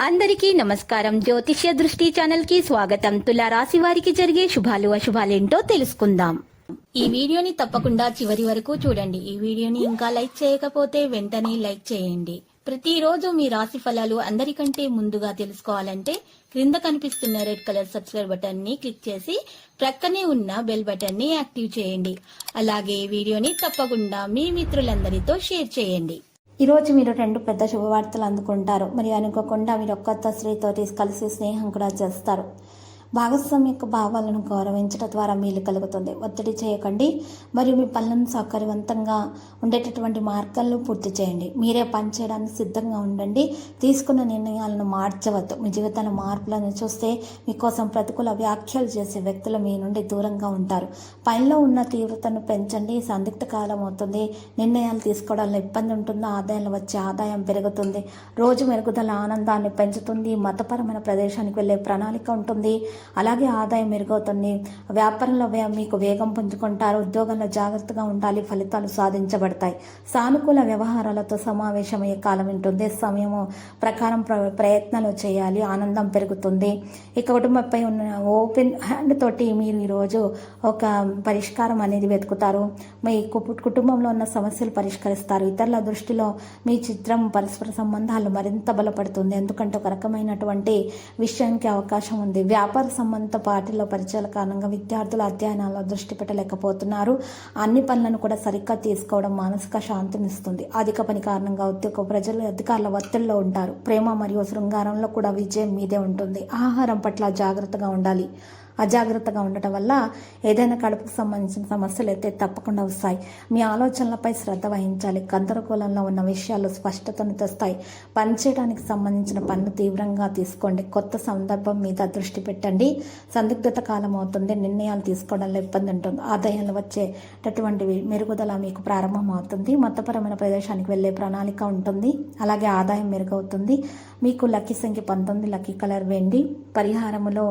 అందరికీ నమస్కారం. జ్యోతిష్య దృష్టి ఛానల్ కి స్వాగతం. తులా రాశి వారికి జరిగే శుభాలు అశుభాలేంటో తెలుసుకుందాం. ఈ వీడియోని తప్పకుండా చివరి వరకు చూడండి. ఈ వీడియోని ఇంకా లైక్ చేయకపోతే వెంటనే లైక్ చేయండి. ప్రతిరోజు మీ రాశి ఫలాలు అందరికంటే ముందుగా తెలుసుకోవాలంటే క్రింద కనిపిస్తున్న రెడ్ కలర్ సబ్స్క్రైబ్ బటన్ ని క్లిక్ చేసి ప్రక్కనే ఉన్న బెల్ బటన్ ని యాక్టివ్ చేయండి. అలాగే వీడియోని తప్పకుండా మీ మిత్రులందరితో షేర్ చేయండి. ఈరోజు మీరు 2 పెద్ద శుభవార్తలు అందుకుంటారు. మరి అనుకోకుండా మీరు కొత్త స్త్రీతో కలిసి స్నేహం కూడా చేస్తారు. భాగస్వామి యొక్క భావాలను గౌరవించడం ద్వారా మేలు కలుగుతుంది. ఒత్తిడి చేయకండి మరియు మీ పనులను సౌకర్యవంతంగా ఉండేటటువంటి మార్గాలను పూర్తి చేయండి. మీరే పని చేయడానికి సిద్ధంగా ఉండండి. తీసుకున్న నిర్ణయాలను మార్చవద్దు. మీ జీవితాల మార్పులను చూస్తే మీకోసం ప్రతికూల వ్యాఖ్యలు చేసే వ్యక్తులు మీ నుండి దూరంగా ఉంటారు. పనిలో ఉన్న తీవ్రతను పెంచండి. సందిగ్ధ కాలం అవుతుంది. నిర్ణయాలు తీసుకోవడంలో ఇబ్బంది ఉంటుంది. ఆదాయాలు వచ్చే ఆదాయం పెరుగుతుంది. రోజు మెరుగుదల ఆనందాన్ని పెంచుతుంది. మతపరమైన ప్రదేశానికి వెళ్ళే ప్రణాళిక ఉంటుంది. అలాగే ఆదాయం మెరుగవుతుంది. వ్యాపారంలో మీకు వేగం పుంజుకుంటారు. ఉద్యోగంలో జాగ్రత్తగా ఉండాలి. ఫలితాలు సాధించబడతాయి. సానుకూల వ్యవహారాలతో సమావేశమయ్యే కాలం ఉంటుంది. సమయము ప్రకారం ప్రయత్నాలు చేయాలి. ఆనందం పెరుగుతుంది. ఇక కుటుంబంపై ఉన్న ఓపెన్ హ్యాండ్ తోటి మీరు ఈరోజు ఒక పరిష్కారం అనేది వెతుకుతారు. మీ కుటుంబంలో ఉన్న సమస్యలు పరిష్కరిస్తారు. ఇతరుల దృష్టిలో మీ చిత్రం పరస్పర సంబంధాలు మరింత బలపడుతుంది. ఎందుకంటే ఒక రకమైనటువంటి విషయానికి అవకాశం ఉంది. వ్యాపార సంబంధిత పార్టీలో పరిచయాల కారణంగా విద్యార్థుల అధ్యయనాల్లో దృష్టి పెట్టలేకపోతున్నారు. అన్ని పనులను కూడా సరిగ్గా తీసుకోవడం మానసిక శాంతినిస్తుంది. అధిక పని కారణంగా ప్రజలు అధికారుల ఒత్తిడిలో ఉంటారు. ప్రేమ మరియు శృంగారంలో కూడా విజయం మీదే ఉంటుంది. ఆహారం పట్ల జాగ్రత్తగా ఉండాలి. అజాగ్రత్తగా ఉండటం వల్ల ఏదైనా కడుపుకు సంబంధించిన సమస్యలు అయితే తప్పకుండా వస్తాయి. మీ ఆలోచనలపై శ్రద్ధ వహించాలి. గందరగోళంలో ఉన్న విషయాలు స్పష్టతను తెస్తాయి. పనిచేయడానికి సంబంధించిన పనులు తీవ్రంగా తీసుకోండి. కొత్త సందర్భం మీద దృష్టి పెట్టండి. సందిగ్ధత కాలం అవుతుంది. నిర్ణయాలు తీసుకోవడంలో ఇబ్బంది ఉంటుంది. ఆదాయాలు వచ్చేటటువంటి మెరుగుదల మీకు ప్రారంభం అవుతుంది. మతపరమైన ప్రదేశానికి వెళ్ళే ప్రణాళిక ఉంటుంది. అలాగే ఆదాయం మెరుగవుతుంది. మీకు లక్కీ సంఖ్య 19, లక్కీ కలర్ వెండి. పరిహారములో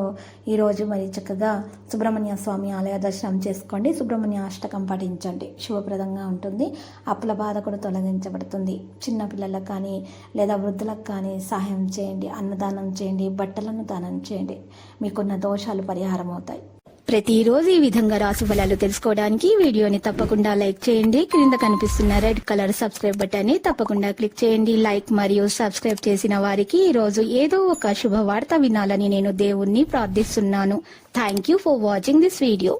ఈరోజు మరి చక్కగా సుబ్రహ్మణ్య స్వామి ఆలయ దర్శనం చేసుకోండి. సుబ్రహ్మణ్య అష్టకం పఠించండి. శుభప్రదంగా ఉంటుంది. అప్పుల బాధ కూడా తొలగించబడుతుంది. చిన్నపిల్లలకు కానీ లేదా వృద్ధులకు కానీ సహాయం చేయండి. అన్నదానం చేయండి. బట్టలను దానం చేయండి. మీకున్న దోషాలు పరిహారం అవుతాయి. ప్రతిరోజు ఈ విధంగా రాశి ఫలాలు తెలుసుకోవడానికి వీడియోని తప్పకుండా లైక్ చేయండి. క్రింద కనిపిస్తున్న రెడ్ కలర్ సబ్స్క్రైబ్ బటన్ ని తప్పకుండా క్లిక్ చేయండి. లైక్ మరియు సబ్స్క్రైబ్ చేసిన వారికి ఈ రోజు ఏదో ఒక శుభవార్త వినాలని నేను దేవుణ్ణి ప్రార్థిస్తున్నాను. Thank you for watching this video.